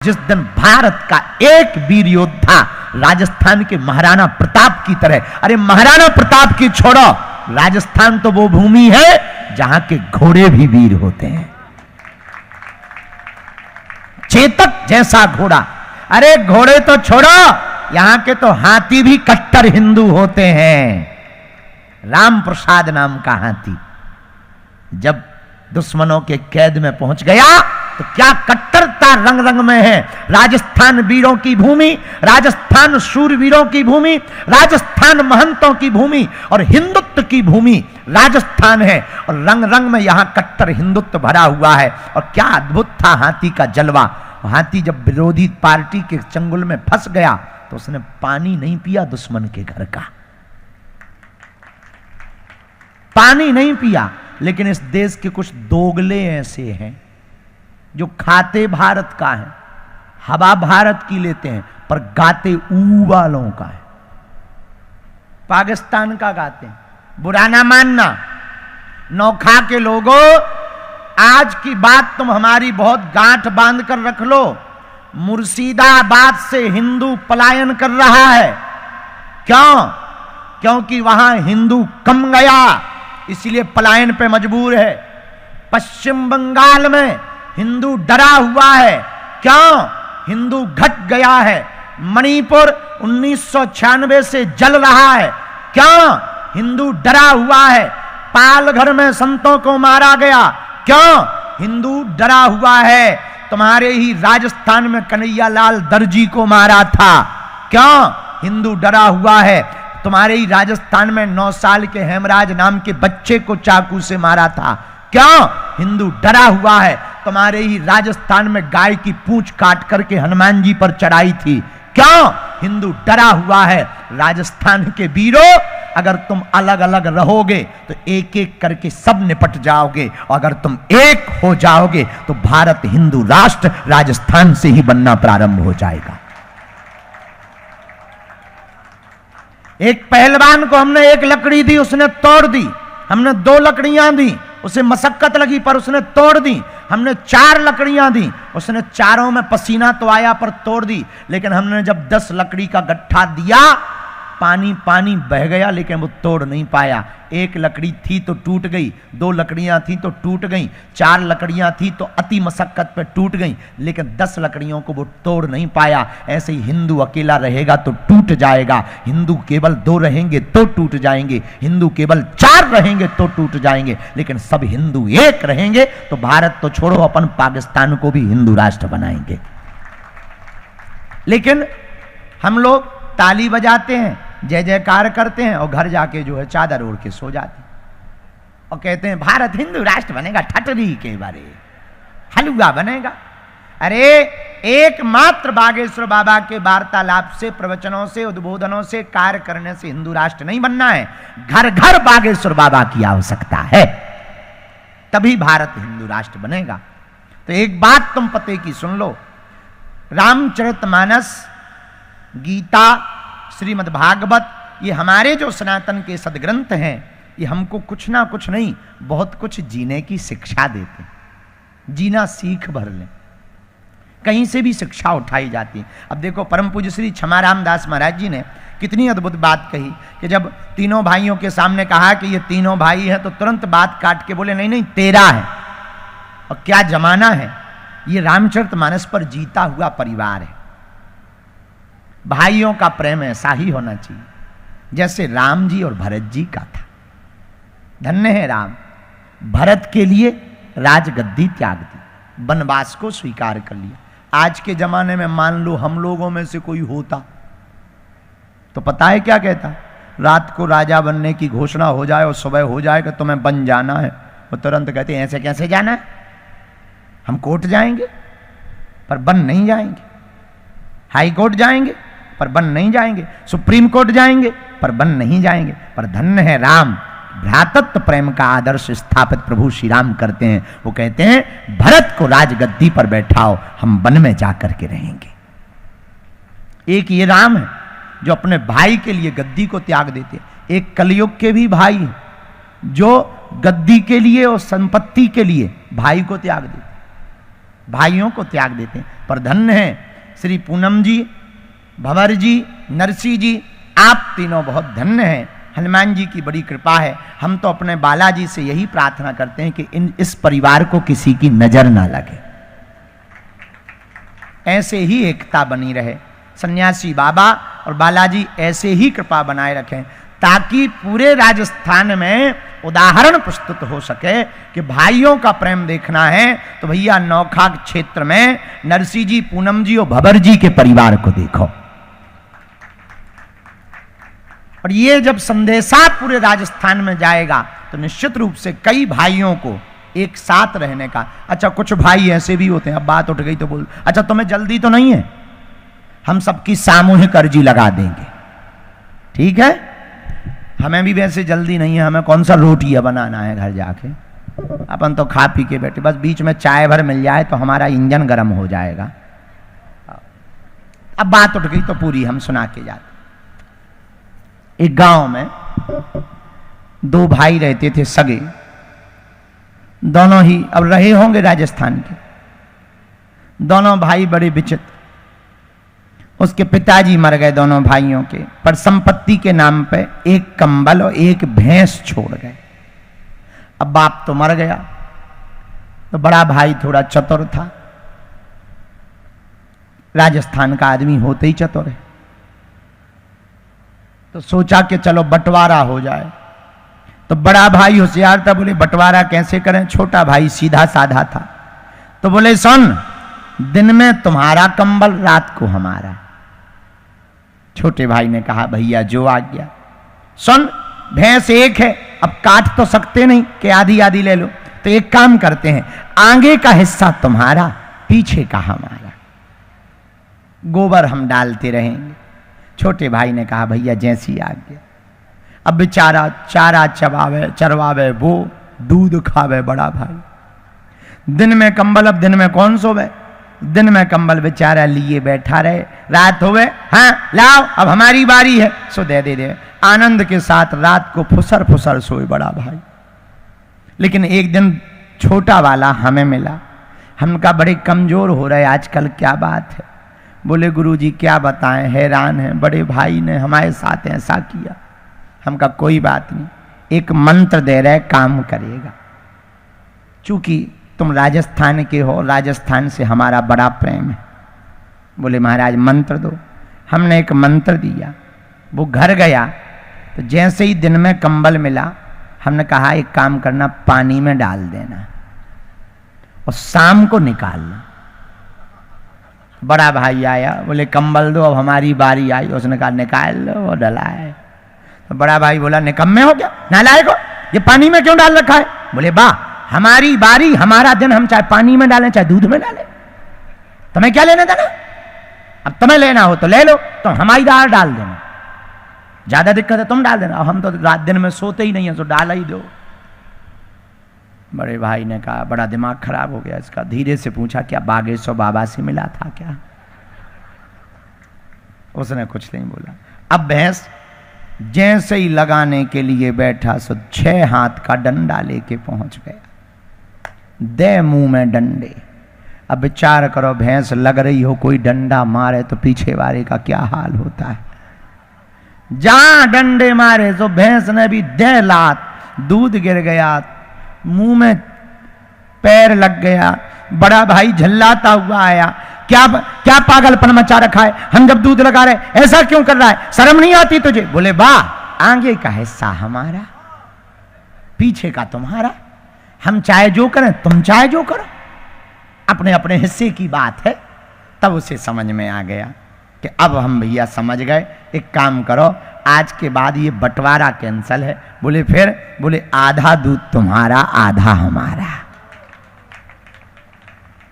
जिस दिन भारत का एक वीर योद्धा राजस्थान के महाराणा प्रताप की तरह, अरे महाराणा प्रताप की छोड़ो, राजस्थान तो वो भूमि है जहां के घोड़े भी वीर होते हैं। चेतक जैसा घोड़ा, अरे घोड़े तो छोड़ो, यहां के तो हाथी भी कट्टर हिंदू होते हैं। राम प्रसाद नाम का हाथी जब दुश्मनों के कैद में पहुंच गया तो क्या कट्टरता रंग रंग में है। राजस्थान वीरों की भूमि, राजस्थान शूरवीरों की भूमि, राजस्थान महंतों की भूमि और हिंदुत्व की भूमि राजस्थान है, और रंग रंग में यहां कट्टर हिंदुत्व भरा हुआ है। और क्या अद्भुत था हाथी का जलवा। हाथी जब विरोधी पार्टी के चंगुल में फंस गया तो उसने पानी नहीं पिया, दुश्मन के घर का पानी नहीं पिया। लेकिन इस देश के कुछ दोगले ऐसे हैं जो खाते भारत का है, हवा भारत की लेते हैं, पर गाते ऊ वालों का है, पाकिस्तान का गाते हैं। बुरा ना मानना नौखा के लोगों, आज की बात तुम हमारी बहुत गांठ बांध कर रख लो। मुर्शिदाबाद से हिंदू पलायन कर रहा है। क्यों? क्योंकि वहां हिंदू कम गया, इसलिए पलायन पे मजबूर है। पश्चिम बंगाल में हिंदू डरा हुआ है। क्यों? हिंदू घट गया है। मणिपुर 1996 से जल रहा है। क्यों? हिंदू डरा हुआ है। पालघर में संतों को मारा गया। क्यों? हिंदू डरा हुआ है। तुम्हारे ही राजस्थान में कन्हैयालाल दर्जी को मारा था। क्यों? हिंदू डरा हुआ है। तुम्हारे ही राजस्थान में 9 साल के हेमराज नाम के बच्चे को चाकू से मारा था। क्यों? हिंदू डरा हुआ है। तुम्हारे ही राजस्थान में गाय की पूंछ काट करके हनुमान जी पर चढ़ाई थी। क्यों? हिंदू डरा हुआ है। राजस्थान के वीरों, अगर तुम अलग अलग रहोगे तो एक एक करके सब निपट जाओगे, और अगर तुम एक हो जाओगे तो भारत हिंदू राष्ट्र राजस्थान से ही बनना प्रारंभ हो जाएगा। एक पहलवान को हमने एक लकड़ी दी, उसने तोड़ दी। हमने 2 लकड़ियां दी, उसे मशक्कत लगी पर उसने तोड़ दी। हमने 4 लकड़ियां दी, उसने चारों में पसीना तो आया पर तोड़ दी। लेकिन हमने जब 10 लकड़ी का गट्ठा दिया, पानी पानी बह गया, लेकिन वो तोड़ नहीं पाया। 1 लकड़ी थी तो टूट गई, 2 लकड़ियां थी तो टूट गई, 4 लकड़ियां थी तो अति मशक्कत पे टूट गई, लेकिन 10 लकड़ियों को वो तोड़ नहीं पाया। ऐसे ही हिंदू अकेला रहेगा तो टूट जाएगा, हिंदू केवल 2 रहेंगे तो टूट जाएंगे, हिंदू केवल 4 रहेंगे तो टूट जाएंगे, लेकिन सब हिंदू एक रहेंगे तो भारत तो छोड़ो, अपन पाकिस्तान को भी हिंदू राष्ट्र बनाएंगे। लेकिन हम लोग ताली बजाते हैं, जय जयकार करते हैं, और घर जाके जो है चादर ओढ़ के सो जाते हैं और कहते हैं भारत हिंदू राष्ट्र बनेगा। ठटरी के बारे हलवा बनेगा। अरे एकमात्र बागेश्वर बाबा के वार्तालाप से, प्रवचनों से, उद्बोधनों से, कार्य करने से हिंदू राष्ट्र नहीं बनना है। घर घर बागेश्वर बाबा की आवश्यकता है, तभी भारत हिंदू राष्ट्र बनेगा। तो एक बात तुम पते की सुन लो, रामचरितमानस, गीता, श्रीमद् भागवत, ये हमारे जो सनातन के सदग्रंथ हैं, ये हमको कुछ ना कुछ नहीं, बहुत कुछ जीने की शिक्षा देते हैं। जीना सीख भर लें, कहीं से भी शिक्षा उठाई जाती है। अब देखो, परम पूज्य श्री क्षमाराम दास महाराज जी ने कितनी अद्भुत बात कही कि जब तीनों भाइयों के सामने कहा कि ये तीनों भाई हैं, तो तुरंत बात काट के बोले नहीं नहीं तेरा है। और क्या जमाना है, ये रामचरितमानस पर जीता हुआ परिवार है। भाइयों का प्रेम ऐसा ही होना चाहिए जैसे राम जी और भरत जी का था। धन्य है राम, भरत के लिए राजगद्दी त्याग दी, वनवास को स्वीकार कर लिया। आज के जमाने में मान लो हम लोगों में से कोई होता तो पता है क्या कहता? रात को राजा बनने की घोषणा हो जाए और सुबह हो जाए कि तुम्हें बन जाना है, वो तुरंत कहते हैं ऐसे कैसे जाना है, हम कोर्ट जाएंगे पर बन नहीं जाएंगे, हाई कोर्ट जाएंगे पर बन नहीं जाएंगे, सुप्रीम कोर्ट जाएंगे पर बन नहीं जाएंगे। पर धन्य है राम, भ्रातृत्व प्रेम का आदर्श स्थापित प्रभु श्री राम करते हैं। वो कहते हैं भरत को राजगद्दी पर बैठाओ, हम वन में जाकर के रहेंगे। एक ये राम है जो अपने भाई के लिए गद्दी को त्याग देते हैं। एक कलयुग के भी भाई हैं जो गद्दी के लिए और संपत्ति के लिए भाई को त्याग देते। भाइयों को त्याग देते हैं। पर धन्य है श्री पूनम जी, भंवर जी, नरसी जी, आप तीनों बहुत धन्य हैं। हनुमान जी की बड़ी कृपा है। हम तो अपने बालाजी से यही प्रार्थना करते हैं कि इस परिवार को किसी की नजर ना लगे, ऐसे ही एकता बनी रहे। सन्यासी बाबा और बालाजी ऐसे ही कृपा बनाए रखें ताकि पूरे राजस्थान में उदाहरण प्रस्तुत हो सके कि भाइयों का प्रेम देखना है तो भैया नौखाग क्षेत्र में नरसी जी, पूनम जी और भंवर जी के परिवार को देखो। और ये जब संदेशा पूरे राजस्थान में जाएगा तो निश्चित रूप से कई भाइयों को एक साथ रहने का। अच्छा, कुछ भाई ऐसे भी होते हैं, अब बात उठ गई तो बोल, अच्छा तुम्हें जल्दी तो नहीं है, हम सबकी सामूहिक अर्जी लगा देंगे, ठीक है, हमें भी वैसे जल्दी नहीं है, हमें कौन सा रोटियां बनाना है घर जाके, अपन तो खा पी के बैठे, बस बीच में चाय भर मिल जाए तो हमारा इंजन गर्म हो जाएगा। अब बात उठ गई तो पूरी हम सुना के जाते। एक गांव में दो भाई रहते थे सगे, दोनों ही अब रहे होंगे राजस्थान के। दोनों भाई बड़े विचित्र, उसके पिताजी मर गए दोनों भाइयों के, पर संपत्ति के नाम पे एक कंबल और एक भैंस छोड़ गए। अब बाप तो मर गया, तो बड़ा भाई थोड़ा चतुर था, राजस्थान का आदमी होते ही चतुर है, तो सोचा कि चलो बंटवारा हो जाए। तो बड़ा भाई होशियार था, बोले बंटवारा कैसे करें। छोटा भाई सीधा साधा था, तो बोले सुन, दिन में तुम्हारा कंबल, रात को हमारा। छोटे भाई ने कहा भैया जो आ गया। सुन, भैंस एक है, अब काट तो सकते नहीं कि आधी आधी ले लो, तो एक काम करते हैं, आगे का हिस्सा तुम्हारा, पीछे का हमारा, गोबर हम डालते रहेंगे। छोटे भाई ने कहा भैया जैसी आ गया। अब बेचारा चारा चरवावे वो, दूध खावे बड़ा भाई। दिन में कंबल, अब दिन में कौन सोवे, दिन में कंबल बेचारा लिए बैठा रहे, रात होवे, हाँ लाओ अब हमारी बारी है, सो दे आनंद के साथ रात को फुसर फुसर सोए बड़ा भाई। लेकिन एक दिन छोटा वाला हमें मिला, हम कहा बड़े कमजोर हो रहे आजकल, क्या बात है। बोले गुरुजी क्या बताएं, हैरान है, बड़े भाई ने हमारे साथ ऐसा किया। हम कहा कोई बात नहीं, एक मंत्र दे रहे, काम करेगा। चूंकि तुम राजस्थान के हो, राजस्थान से हमारा बड़ा प्रेम है। बोले महाराज मंत्र दो। हमने एक मंत्र दिया, वो घर गया, तो जैसे ही दिन में कंबल मिला, हमने कहा एक काम करना, पानी में डाल देना और शाम को निकालना। बड़ा भाई आया, बोले कंबल दो, अब हमारी बारी आई। उसने कहा निकाल लो और डलाए। तो बड़ा भाई बोला निकम्मे हो क्या, नालायक हो, ये पानी में क्यों डाल रखा है। बोले बा हमारी बारी, हमारा दिन, हम चाहे पानी में डालें चाहे दूध में डालें, तुम्हें क्या लेना देना। अब तुम्हें लेना हो तो ले लो, तो हमारी दाल डाल देना, ज्यादा दिक्कत है तुम डाल देना, हम तो रात दिन में सोते ही नहीं है, तो डाल ही दो। बड़े भाई ने कहा बड़ा दिमाग खराब हो गया इसका। धीरे से पूछा क्या बागेश्वर बाबा से मिला था क्या। उसने कुछ नहीं बोला। अब भैंस जैसे ही लगाने के लिए बैठा, सो 6 हाथ का डंडा लेके पहुंच गया, दे मुंह में डंडे। अब विचार करो, भैंस लग रही हो, कोई डंडा मारे तो पीछे वाले का क्या हाल होता है। जहां डंडे मारे तो भैंस ने भी दे लात, दूध गिर गया, मुंह में पैर लग गया। बड़ा भाई झल्लाता हुआ आया, क्या पागलपन मचा रखा है, हम जब दूध लगा रहे ऐसा क्यों कर रहा है, शर्म नहीं आती तुझे। बोले वाह, आगे का हिस्सा हमारा, पीछे का तुम्हारा, हम चाहे जो करें तुम चाहे जो करो, अपने अपने हिस्से की बात है। तब उसे समझ में आ गया कि अब हम भैया समझ गए, एक काम करो, आज के बाद ये बंटवारा कैंसल है। बोले फिर, बोले आधा दूध तुम्हारा आधा हमारा,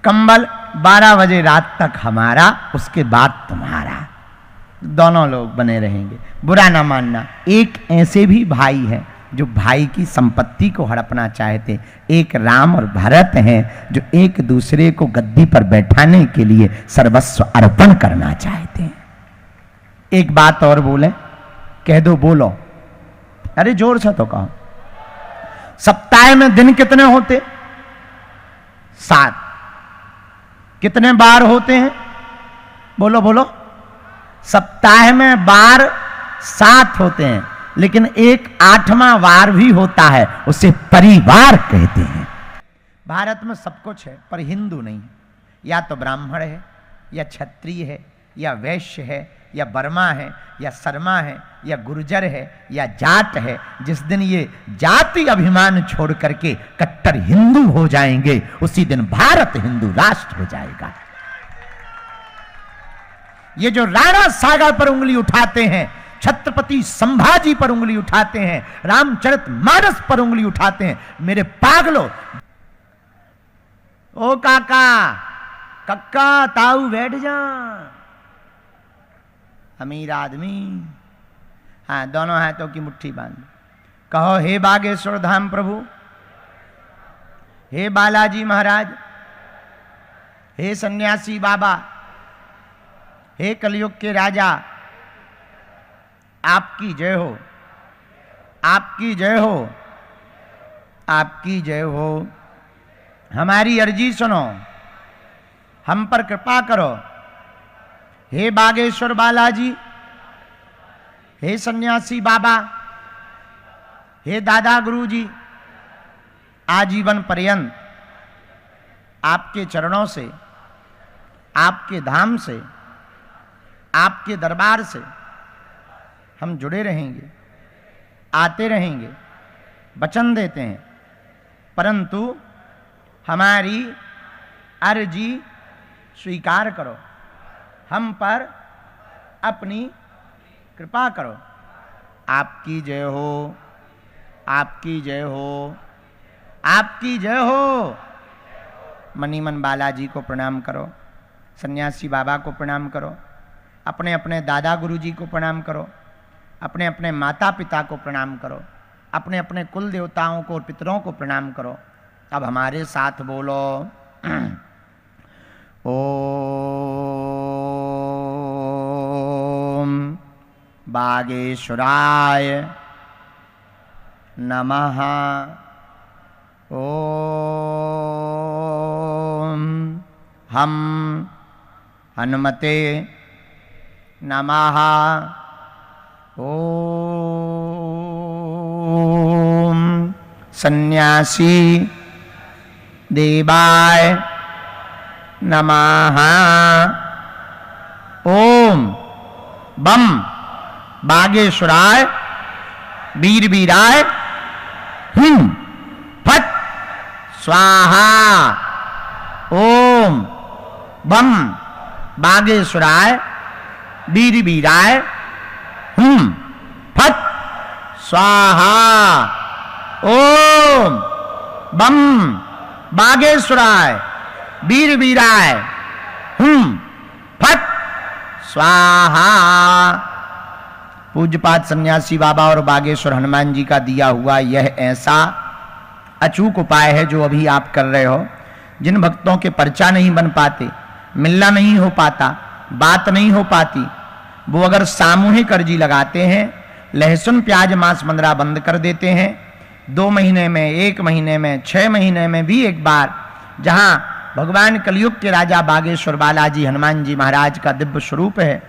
कंबल 12 बजे रात तक हमारा, उसके बाद तुम्हारा, दोनों लोग बने रहेंगे। बुरा ना मानना, एक ऐसे भी भाई हैं जो भाई की संपत्ति को हड़पना चाहते। एक राम और भरत हैं जो एक दूसरे को गद्दी पर बैठाने के लिए सर्वस्व अर्पण करना चाहते हैं। एक बात और बोले, कह दो, बोलो, अरे जोर से तो कहो। सप्ताह में दिन कितने होते? 7। कितने बार होते हैं? बोलो बोलो। सप्ताह में बार 7 होते हैं, लेकिन एक 8वां वार भी होता है, उसे परिवार कहते हैं। भारत में सब कुछ है पर हिंदू नहीं है। या तो ब्राह्मण है, या क्षत्रिय है, या वैश्य है, या वर्मा है, या शर्मा है, या गुर्जर है, या जाट है। जिस दिन ये जाति अभिमान छोड़ करके कट्टर हिंदू हो जाएंगे, उसी दिन भारत हिंदू राष्ट्र हो जाएगा। ये जो राणा सागर पर उंगली उठाते हैं, छत्रपति संभाजी पर उंगली उठाते हैं, रामचरितमानस पर उंगली उठाते हैं, मेरे पागलो। ओ काका, कक्का ताऊ बैठ जा। अमीर आदमी, हाँ, दोनों हाथों की मुट्ठी बांध कहो, हे बागेश्वर धाम प्रभु, हे बालाजी महाराज, हे सन्यासी बाबा, हे कलयुग के राजा, आपकी जय हो, आपकी जय हो, आपकी जय हो। हमारी अर्जी सुनो, हम पर कृपा करो। हे बागेश्वर बालाजी, हे सन्यासी बाबा, हे दादा गुरुजी, आजीवन पर्यंत आपके चरणों से, आपके धाम से, आपके दरबार से हम जुड़े रहेंगे, आते रहेंगे, वचन देते हैं। परंतु हमारी अर्जी स्वीकार करो, हम पर अपनी कृपा करो। आपकी जय हो, आपकी जय हो, आपकी जय हो। मनी मन बालाजी को प्रणाम करो, सन्यासी बाबा को प्रणाम करो, अपने अपने दादा गुरुजी को प्रणाम करो, अपने अपने माता पिता को प्रणाम करो, अपने अपने कुल देवताओं को और पितरों को प्रणाम करो। अब हमारे साथ बोलो, ओम बागेश्वराय नमः। ओम हम हनुमते नमः। ओम सन्यासी देवाय नमः। ओम बम बागेश्वराय वीर वीराय हुम फट स्वाहा। ओम बम बागेश्वराय वीर वीराय हुम फट स्वाहा। ओम बम बागेश्वराय वीर वीराय हुम फट स्वाहा। पूज्यपाद सन्यासी बाबा और बागेश्वर हनुमान जी का दिया हुआ यह ऐसा अचूक उपाय है जो अभी आप कर रहे हो। जिन भक्तों के पर्चा नहीं बन पाते, मिलना नहीं हो पाता, बात नहीं हो पाती, वो अगर सामूहिक अर्जी लगाते हैं, लहसुन प्याज मांस मंदरा बंद कर देते हैं, 2 महीने में, 1 महीने में, 6 महीने में भी एक बार, जहां भगवान कलयुग के राजा बागेश्वर बालाजी हनुमान जी महाराज का दिव्य स्वरूप है।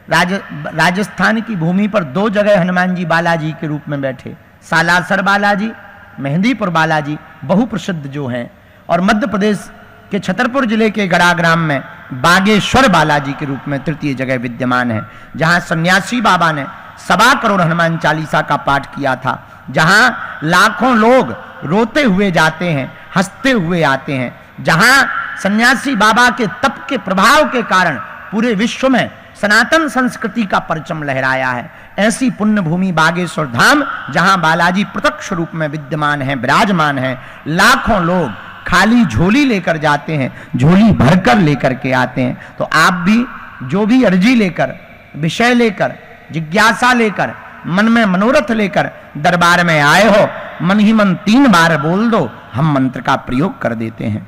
राजस्थान की भूमि पर 2 जगह हनुमान जी बालाजी के रूप में बैठे, सालासर बालाजी, मेहंदीपुर बालाजी बहुप्रसिद्ध जो हैं, और मध्य प्रदेश के छतरपुर जिले के गड़ा ग्राम में बागेश्वर बालाजी के रूप में तृतीय जगह विद्यमान है, जहां सन्यासी बाबा ने 1.25 करोड़ हनुमान चालीसा का पाठ किया था, जहां लाखों लोग रोते हुए जाते हैं, हंसते हुए आते हैं, जहां सन्यासी बाबा के तप के प्रभाव के कारण पूरे विश्व में सनातन संस्कृति का परचम लहराया है। ऐसी पुण्य भूमि बागेश्वर धाम, जहां बालाजी प्रत्यक्ष रूप में विद्यमान है, विराजमान है। लाखों लोग खाली झोली लेकर जाते हैं, झोली भरकर लेकर के आते हैं। तो आप भी जो भी अर्जी लेकर, विषय लेकर, जिज्ञासा लेकर, मन में मनोरथ लेकर दरबार में आए हो, मन ही मन 3 बार बोल दो, हम मंत्र का प्रयोग कर देते हैं।